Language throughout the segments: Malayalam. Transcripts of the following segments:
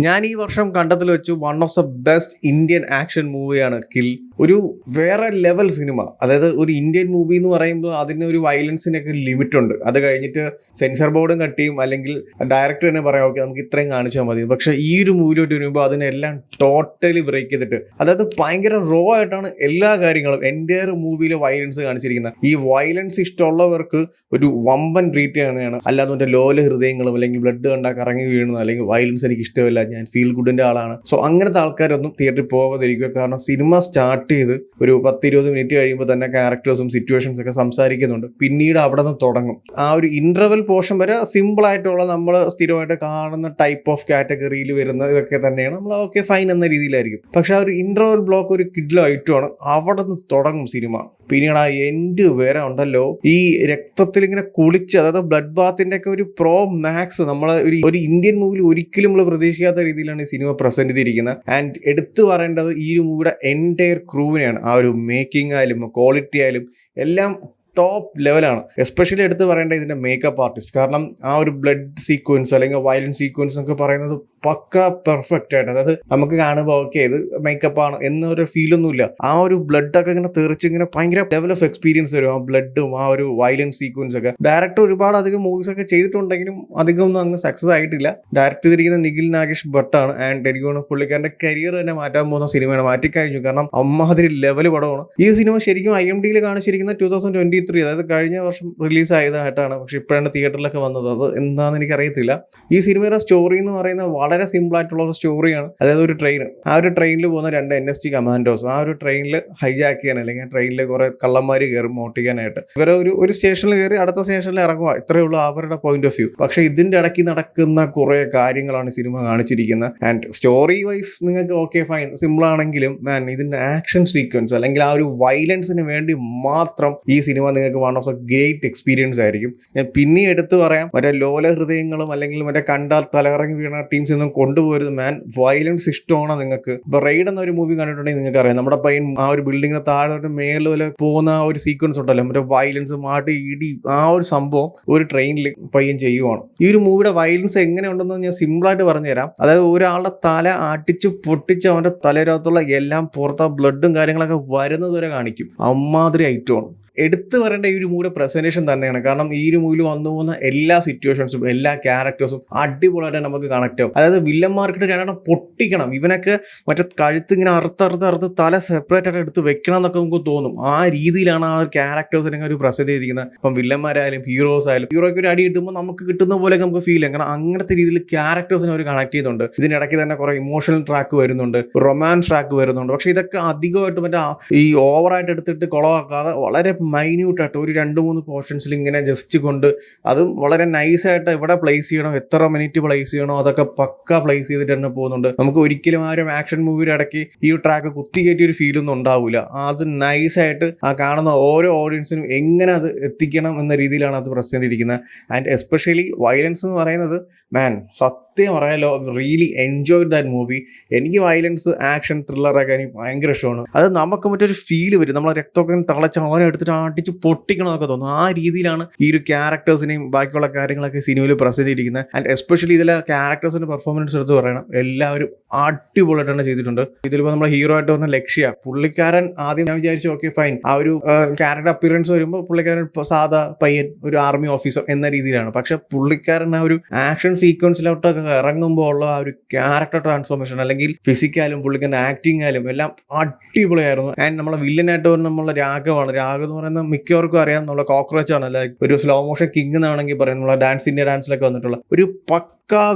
ഞാൻ ഈ വർഷം കണ്ടതിൽ വെച്ച് one of the best Indian action മൂവിയാണ് കിൽ. ഒരു വേറെ ലെവൽ സിനിമ. അതായത് ഒരു ഇന്ത്യൻ മൂവി എന്ന് പറയുമ്പോൾ അതിന് ഒരു വയലൻസിനൊക്കെ ലിമിറ്റ് ഉണ്ട്. അത് കഴിഞ്ഞിട്ട് സെൻസർ ബോർഡും കട്ട് ചെയ്യും, അല്ലെങ്കിൽ ഡയറക്ടർ തന്നെ പറയാം ഓക്കെ നമുക്ക് ഇത്രയും കാണിച്ചാൽ മതി. പക്ഷേ ഈ ഒരു മൂവിയിലോട്ട് വരുമ്പോൾ അതിനെല്ലാം ടോട്ടലി ബ്രേക്ക് ചെയ്തിട്ട്, അതായത് ഭയങ്കര റോ ആയിട്ടാണ് എല്ലാ കാര്യങ്ങളും എൻ്റെ മൂവിയിലെ വയലൻസ് കാണിച്ചിരിക്കുന്നത്. ഈ വയലൻസ് ഇഷ്ടമുള്ളവർക്ക് ഒരു വമ്പൻ ട്രീറ്റ് തന്നെയാണ്. അല്ലാതെ മറ്റേ ലോല ഹൃദയങ്ങളും അല്ലെങ്കിൽ ബ്ലഡ് കണ്ടാൽ കറങ്ങി വീഴുന്നു, അല്ലെങ്കിൽ വയലൻസ് എനിക്ക് ഇഷ്ടമില്ല, ഞാൻ ഫീൽ ഗുഡിൻ്റെ ആളാണ്, സോ അങ്ങനത്തെ ആൾക്കാരൊന്നും തിയേറ്ററിൽ പോകാതിരിക്കുക. കാരണം സിനിമ സ്റ്റാർട്ട് ചെയ്ത് ഒരു 10-20 മിനിറ്റ് കഴിയുമ്പോൾ തന്നെ ക്യാരക്ടേഴ്സും സിറ്റുവേഷൻസ് ഒക്കെ സംസാരിക്കുന്നുണ്ട്. പിന്നീട് അവിടെ നിന്ന് തുടങ്ങും. ആ ഒരു ഇന്റർവെൽ പോർഷൻ വരെ സിമ്പിൾ ആയിട്ടുള്ള നമ്മൾ സ്ഥിരമായിട്ട് കാണുന്ന ടൈപ്പ് ഓഫ് കാറ്റഗറിയിൽ വരുന്ന ഇതൊക്കെ തന്നെയാണ്. നമ്മൾ ഓക്കെ ഫൈൻ എന്ന രീതിയിലായിരിക്കും. പക്ഷെ ആ ഒരു ഇന്റർവെൽ ബ്ലോക്ക് ഒരു കിഡിലോ ഐറ്റമാണ്. അവിടെ നിന്ന് തുടങ്ങും സിനിമ. പിന്നീട് ആ എൻഡ് വരെ ഉണ്ടല്ലോ, ഈ രക്തത്തിൽ ഇങ്ങനെ കുളിച്ച്, അതായത് ബ്ലഡ് ബാത്തിന്റെ ഒക്കെ ഒരു പ്രോ മാക്സ് നമ്മൾ ഒരു ഇന്ത്യൻ മൂവിയിൽ ഒരിക്കലും നമ്മൾ പ്രതീക്ഷിക്കാത്ത രീതിയിലാണ് ഈ സിനിമ പ്രസന്റ് ചെയ്തിരിക്കുന്നത്. ആൻഡ് എടുത്തു പറയേണ്ടത് ഈ ഒരു മൂവിയുടെ എൻറ്റയർ ക്രൂവിനെയാണ്. ആ ഒരു മേക്കിംഗ് ആയാലും ക്വാളിറ്റി ആയാലും എല്ലാം ടോപ്പ് ലെവലാണ്. എസ്പെഷ്യലി എടുത്ത് പറയേണ്ടത് ഇതിന്റെ മേക്കപ്പ് ആർട്ടിസ്റ്റ്. കാരണം ആ ഒരു ബ്ലഡ് സീക്വൻസ് അല്ലെങ്കിൽ വയലൻസ് സീക്വൻസ് എന്നൊക്കെ പറയുന്നത് പക്ക പെർഫെക്റ്റ് ആയിട്ട്, അതായത് നമുക്ക് കാണുമ്പോൾ ഓക്കെ ഇത് മേക്കപ്പ് ആണ് എന്നൊരു ഫീലൊന്നുമില്ല. ആ ഒരു ബ്ലഡ് ഒക്കെ ഇങ്ങനെ തെറിച്ച് ഇങ്ങനെ ഭയങ്കര ലെവൽ ഓഫ് എക്സ്പീരിയൻസ് വരും. ആ ബ്ലഡും ആ ഒരു വയലൻസ് സീക്വൻസ് ഒക്കെ. ഡയറക്ടർ ഒരുപാട് അധികം മൂവീസ് ഒക്കെ ചെയ്തിട്ടുണ്ടെങ്കിലും അധികം ഒന്നും അങ്ങ് സക്സസ് ആയിട്ടില്ല. ഡയറക്ട് ചെയ്തിരിക്കുന്ന നിഖിൽ നാഗേഷ് ഭട്ടാണ്. ആൻഡ് എനിക്ക് തോന്നുന്നു പുള്ളിക്കാരന്റെ കരിയർ തന്നെ മാറ്റാൻ പോകുന്ന സിനിമയാണ്. മാറ്റിക്കഴിഞ്ഞു. കാരണം അമ്മാതിരി ലെവൽ പടമാണ്. ഈ സിനിമ ശരിക്കും IMDb കാണിച്ചിരിക്കുന്ന 2023, അതായത് കഴിഞ്ഞ വർഷം റിലീസ് ആയതായിട്ടാണ്. പക്ഷെ ഇപ്പോഴാണ് തിയേറ്ററിലൊക്കെ വന്നത്. അത് എന്താണെന്ന് എനിക്ക് അറിയത്തില്ല. ഈ സിനിമയുടെ സ്റ്റോറി എന്ന് പറയുന്നത് വളരെ സിമ്പിൾ ആയിട്ടുള്ള ഒരു സ്റ്റോറിയാണ്. അതായത് ഒരു ട്രെയിൻ, ആ ഒരു ട്രെയിനിൽ പോകുന്ന 2 NST കമാൻഡോസ് ആ ഒരു ട്രെയിനിൽ ഹൈജാക്ക് ചെയ്യാൻ, അല്ലെങ്കിൽ ട്രെയിനിൽ കുറെ കള്ളന്മാർ കയറി മോട്ടിക്കാനായിട്ട് ഇവരെ ഒരു സ്റ്റേഷനിൽ കയറി അടുത്ത സ്റ്റേഷനിൽ ഇറങ്ങുക. ഇത്രയേ ഉള്ളൂ അവരുടെ പോയിന്റ് ഓഫ് വ്യൂ. പക്ഷെ ഇതിന്റെ ഇടയ്ക്ക് നടക്കുന്ന കുറെ കാര്യങ്ങളാണ് സിനിമ കാണിച്ചിരിക്കുന്നത്. ആൻഡ് സ്റ്റോറി വൈസ് നിങ്ങൾക്ക് ഓക്കെ ഫൈൻ സിമ്പിൾ ആണെങ്കിലും മാൻ ഇതിന്റെ ആക്ഷൻ സീക്വൻസ് അല്ലെങ്കിൽ ആ ഒരു വയലൻസിന് വേണ്ടി മാത്രം ഈ സിനിമ നിങ്ങൾക്ക് one of the great experience ആയിരിക്കും. ഞാൻ പിന്നെ എടുത്തു പറയാം, മറ്റേ ലോല ഹൃദയങ്ങളും അല്ലെങ്കിൽ മറ്റേ കണ്ടാൽ തലകറങ്ങി വീണ ടീംസ് ഒന്നും കൊണ്ടുപോരുത്. മാൻ വയലൻസ് ഇഷ്ടമാണോ നിങ്ങൾക്ക്? ഇപ്പൊ റെയ്ഡ് എന്നൊരു മൂവി കണ്ടിട്ടുണ്ടെങ്കിൽ നിങ്ങൾക്ക് അറിയാം, നമ്മുടെ പയ്യൻ ആ ഒരു ബിൽഡിങ്ങിന് താഴെ മേളിൽ പോലെ പോകുന്ന ആ ഒരു സീക്വൻസ് ഉണ്ടല്ലോ, മറ്റേ വയലൻസ് മാട്ടി ഇടി, ആ ഒരു സംഭവം ഒരു ട്രെയിനിൽ പയ്യൻ ചെയ്യുവാണ്. ഈ ഒരു മൂവിയുടെ വയലൻസ് എങ്ങനെ ഉണ്ടെന്ന് ഞാൻ സിമ്പിളായിട്ട് പറഞ്ഞുതരാം. അതായത് ഒരാളുടെ തല അടിച്ച് പൊട്ടിച്ച് അവന്റെ തലയിനകത്തുള്ള എല്ലാം പുറത്ത് ബ്ലഡും കാര്യങ്ങളൊക്കെ വരുന്നത് വരെ കാണിക്കും. അമ്മാതിരി ഐറ്റമാണ്. എടുത്തു പറയേണ്ട ഈ ഒരു മൂവിയുടെ പ്രസന്റേഷൻ തന്നെയാണ്. കാരണം ഈ ഒരു മൂവിൽ വന്നു പോകുന്ന എല്ലാ സിറ്റുവേഷൻസും എല്ലാ ക്യാരക്ടേഴ്സും അടിപൊളിയായിട്ട് നമുക്ക് കണക്ട് ആവും. അതായത് വില്ലന്മാർക്കിട്ട് രണ്ടെണ്ണം പൊട്ടിക്കണം, ഇവനൊക്കെ മറ്റേ കഴുത്ത് ഇങ്ങനെ അറുത്ത് തല സെപ്പറേറ്റ് ആയിട്ട് എടുത്ത് വെക്കണം എന്നൊക്കെ നമുക്ക് തോന്നും. ആ രീതിയിലാണ് ആ ക്യാരക്ടേഴ്സിനെ ഒരു പ്രസന്റ് ചെയ്തിരിക്കുന്നത്. ഇപ്പം വില്ലന്മാരായാലും ഹീറോസ് ആയാലും, ഹീറോയ്ക്ക് ഒരു അടി കിട്ടുമ്പോൾ നമുക്ക് കിട്ടുന്ന പോലെ നമുക്ക് ഫീൽ ചെയ്യും. കാരണം അങ്ങനത്തെ രീതിയിൽ ക്യാരക്ടേഴ്സിനെ അവർ കണക്ട് ചെയ്യുന്നുണ്ട്. ഇതിനിടയ്ക്ക് തന്നെ കുറെ ഇമോഷണൽ ട്രാക്ക് വരുന്നുണ്ട്, റൊമാൻസ് ട്രാക്ക് വരുന്നുണ്ട്. പക്ഷെ ഇതൊക്കെ അധികമായിട്ട് മറ്റേ ഈ ഓവറായിട്ട് എടുത്തിട്ട് കുളമാക്കാതെ വളരെ മൈന്യൂട്ടായിട്ട് ഒരു 2-3 പോർഷൻസിൽ ഇങ്ങനെ ജസ്റ്റ് കൊണ്ട് അതും വളരെ നൈസായിട്ട് എവിടെ പ്ലേസ് ചെയ്യണോ, എത്ര മിനിറ്റ് പ്ലേസ് ചെയ്യണോ അതൊക്കെ പക്ക പ്ലേസ് ചെയ്തിട്ട് തന്നെ പോകുന്നുണ്ട്. നമുക്ക് ഒരിക്കലും ആ ഒരു ആക്ഷൻ മൂവിയുടെ ഇടയ്ക്ക് ഈ ട്രാക്ക് കുത്തിക്കയറ്റിയ ഒരു ഫീലൊന്നും ഉണ്ടാവില്ല. അത് നൈസായിട്ട് ആ കാണുന്ന ഓരോ ഓഡിയൻസിനും എങ്ങനെ അത് എത്തിക്കണം എന്ന രീതിയിലാണ് അത് പ്രസന്റ് ചെയ്തിരിക്കുന്നത്. ആൻഡ് എസ്പെഷ്യലി വയലൻസ് എന്ന് പറയുന്നത് മാൻ സത്യം പറയാലോ, റിയലി എൻജോയ് ദാറ്റ് മൂവി. എനിക്ക് വയലൻസ് ആക്ഷൻ ത്രില്ലറൊക്കെ എനിക്ക് ഭയങ്കര ഇഷ്ടമാണ്. അത് നമുക്ക് മറ്റൊരു ഫീൽ വരും. നമ്മളെ രക്തമൊക്കെ തിളച്ച് അവനെ എടുത്തിട്ട് അടിച്ച് പൊട്ടിക്കണമെന്നൊക്കെ തോന്നും. ആ രീതിയിലാണ് ഈ ഒരു ക്യാരക്ടേഴ്സിനെയും ബാക്കിയുള്ള കാര്യങ്ങളൊക്കെ സിനിമയിൽ പ്രസന്റ് ചെയ്തിരിക്കുന്നത്. ആൻഡ് എസ്പെഷ്യലി ഇതിലെ ക്യാരക്ടേഴ്സിന്റെ പെർഫോമൻസ് എടുത്ത് പറയണം, എല്ലാവരും അടിപൊളിയായിട്ടാണ് ചെയ്തിട്ടുണ്ട്. ഇതിലിപ്പോൾ നമ്മുടെ ഹീറോ ആയിട്ട് പറഞ്ഞ ലക്ഷ്യ, പുള്ളിക്കാരൻ ആദ്യം ഞാൻ വിചാരിച്ചു ഓക്കെ ഫൈൻ, ആ ഒരു ക്യാരക്ടർ അപ്പിയറൻസ് വരുമ്പോൾ പുള്ളിക്കാരൻ സാധാ പയ്യൻ ഒരു ആർമി ഓഫീസർ എന്ന രീതിയിലാണ്. പക്ഷെ പുള്ളിക്കാരൻ ആ ഒരു ആക്ഷൻ സീക്വൻസിലോട്ടൊക്കെ ഇറങ്ങുമ്പോൾ ഉള്ള ആ ഒരു ക്യാരക്ടർ ട്രാൻസ്ഫോർമേഷൻ അല്ലെങ്കിൽ ഫിസിക്കാലും പുള്ളിക്കാരൻ്റെ ആക്ടിങ് ആയാലും എല്ലാം അടിപൊളിയായിരുന്നു. ആൻഡ് നമ്മളെ വില്ലനായിട്ട് വരുന്ന നമ്മളെ രാഘവ് എന്ന് പറയുന്ന മിക്കവർക്കും അറിയാം, നമ്മളെ കോക്രോച്ച് ആണ്, ലൈക്ക് ഒരു സ്ലോ മോഷൻ കിങ് എന്നാണെങ്കിൽ പറയാം. നമ്മളെ ഇന്ത്യ ഡാൻസിലൊക്കെ വന്നിട്ടുള്ള ഒരു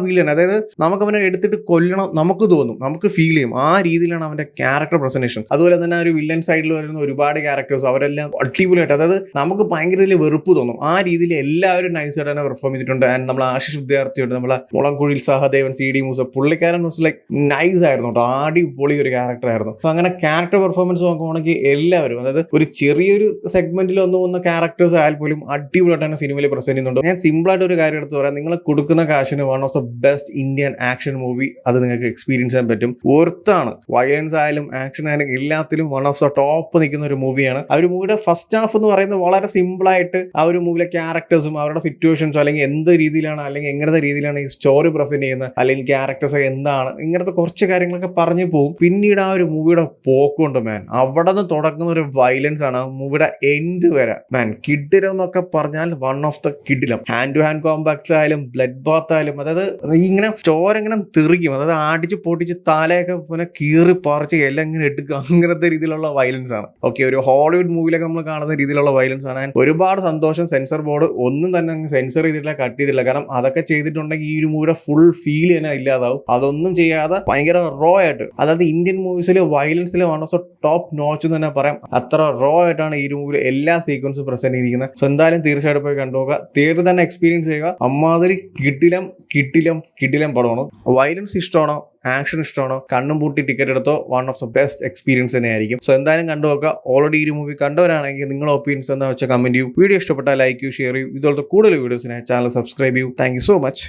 വില്ലൻ. അതായത് നമുക്ക് അവനെ എടുത്തിട്ട് കൊല്ലണം നമുക്ക് തോന്നും, നമുക്ക് ഫീൽ ചെയ്യും. ആ രീതിയിലാണ് അവന്റെ ക്യാരക്ടർ പ്രസന്റേഷൻ. അതുപോലെ തന്നെ ഒരു വില്ലൻ സൈഡിൽ വരുന്ന ഒരുപാട് ക്യാരക്ടേഴ്സ് അവരെല്ലാം അടിപൊളിയായിട്ട്, അതായത് നമുക്ക് ഭയങ്കര വെറുപ്പ് തോന്നും. ആ രീതിയിൽ എല്ലാവരും നൈസായിട്ട് തന്നെ പെർഫോം ചെയ്തിട്ടുണ്ട്. ആൻഡ് നമ്മൾ ആശിഷ് വിദ്യാർത്ഥിയുണ്ട്, നമ്മളെ മുളംകുഴിൽ സഹദേവൻ, CD മൂസ, പുള്ളിക്കാരൻ ലൈക്ക് നൈസ് ആയിരുന്നു കേട്ടോ. അടിപൊളി ഒരു ക്യാരക്ടർ ആയിരുന്നു. അപ്പൊ അങ്ങനെ ക്യാരക്ടർ പെർഫോമൻസ് നോക്കുകയാണെങ്കിൽ എല്ലാവരും, അതായത് ഒരു ചെറിയൊരു സെഗ്മെന്റിൽ വന്നു പോകുന്ന ക്യാരക്ടേഴ്സ് ആയാൽ പോലും അടിപൊളിയായിട്ട് തന്നെ സിനിമയിൽ പ്രസന്റ് ചെയ്യുന്നുണ്ട്. ഞാൻ സിമ്പിൾ ആയിട്ട് ഒരു കാര്യം എടുത്ത് പറയാം, നിങ്ങൾ കൊടുക്കുന്ന കാശിന് of the best Indian action movie അത് നിങ്ങൾക്ക് എക്സ്പീരിയൻസ് ചെയ്യാൻ പറ്റും. വർത്താണ്. വയലൻസ് ആയാലും ആക്ഷൻ ആയാലും എല്ലാത്തിലും വൺ ഓഫ് ദ ടോപ്പ് നിൽക്കുന്ന ഒരു മൂവിയാണ്. ആ ഒരു മൂവിയുടെ ഫസ്റ്റ് ഹാഫ് എന്ന് പറയുന്നത് വളരെ സിമ്പിൾ ആയിട്ട് ആ ഒരു മൂവിയിലെ ക്യാരക്ടേഴ്സും അവരുടെ സിറ്റുവേഷൻസും അല്ലെങ്കിൽ എന്ത് രീതിയിലാണ് അല്ലെങ്കിൽ എങ്ങനത്തെ രീതിയിലാണ് ഈ സ്റ്റോറി പ്രസന്റ് ചെയ്യുന്നത് അല്ലെങ്കിൽ ക്യാരക്ടേഴ്സ് എന്താണ് ഇങ്ങനത്തെ കുറച്ച് കാര്യങ്ങളൊക്കെ പറഞ്ഞു പോകും. പിന്നീട് ആ ഒരു മൂവിയുടെ പോക്കുണ്ട് മാൻ. അവിടെ നിന്ന് തുടങ്ങുന്ന ഒരു വയലൻസ് ആണ് ആ മൂവിയുടെ എൻഡ് വരെ മാൻ. കിഡിലം എന്നൊക്കെ പറഞ്ഞാൽ വൺ ഓഫ് ദ കിഡിലം. ഹാൻഡ് ടു ഹാൻഡ് കോമ്പാക്ട്സ് ആയാലും ബ്ലഡ് ബാത്ത് ആയാലും അതായത് ഇങ്ങനെ ചോരെങ്ങനെ തെറിക്കും. അതായത് അടിച്ച് പൊട്ടിച്ച് തലയൊക്കെ പിന്നെ കീറി പറിച്ച് എല്ലാം ഇങ്ങനെ എടുക്കുക. അങ്ങനത്തെ രീതിയിലുള്ള വയലൻസ് ആണ്. ഓക്കെ, ഒരു ഹോളിവുഡ് മൂവിയിലൊക്കെ നമ്മൾ കാണുന്ന രീതിയിലുള്ള വയലൻസ് ആണ്. ഒരുപാട് സന്തോഷം സെൻസർ ബോർഡ് ഒന്നും തന്നെ അങ്ങ് സെൻസർ ചെയ്തിട്ടില്ല, കട്ട് ചെയ്തിട്ടില്ല. കാരണം അതൊക്കെ ചെയ്തിട്ടുണ്ടെങ്കിൽ ഈ ഒരു മൂവിയുടെ ഫുൾ ഫീൽ തന്നെ ഇല്ലാതാവും. അതൊന്നും ചെയ്യാതെ ഭയങ്കര റോ ആയിട്ട്, അതായത് ഇന്ത്യൻ മൂവീസിൽ വയലൻസിൽ one of the top notch എന്ന് തന്നെ പറയാം. അത്ര റോ ആയിട്ടാണ് ഈ ഒരു മൂവിയിൽ എല്ലാ സീക്വൻസും പ്രസന്റ് ചെയ്തിരിക്കുന്നത്. സോ എന്തായാലും തീർച്ചയായിട്ടും പോയി കണ്ടുപോകുക. തിയേറ്റർ തന്നെ എക്സ്പീരിയൻസ് ചെയ്യുക. അമ്മാതിരി കിടിലം പടമാണ്. വയലൻസ് ഇഷ്ടമാണോ, ആക്ഷൻ ഇഷ്ടമാണോ, കണ്ണും പൂട്ടി ടിക്കറ്റ് എടുത്തോ, one of the best experience തന്നെയായിരിക്കും. സോ എന്തായാലും കണ്ടുപോക്കുക. ഓൾറെഡി ഈ മൂവി കണ്ടവരാണെങ്കിൽ നിങ്ങളുടെ ഒപ്പീനിയൻസ് എന്താ വെച്ചാൽ കമന്റ് ചെയ്യൂ. വീഡിയോ ഇഷ്ടപ്പെട്ടാൽ ലൈക്ക് ചെയ്യൂ, ഷെയർ ചെയ്യൂ. ഇതുപോലത്തെ കൂടുതൽ വീഡിയോസിനായി ചാനൽ സബ്സ്ക്രൈബ് ചെയ്യൂ. Thank you so much.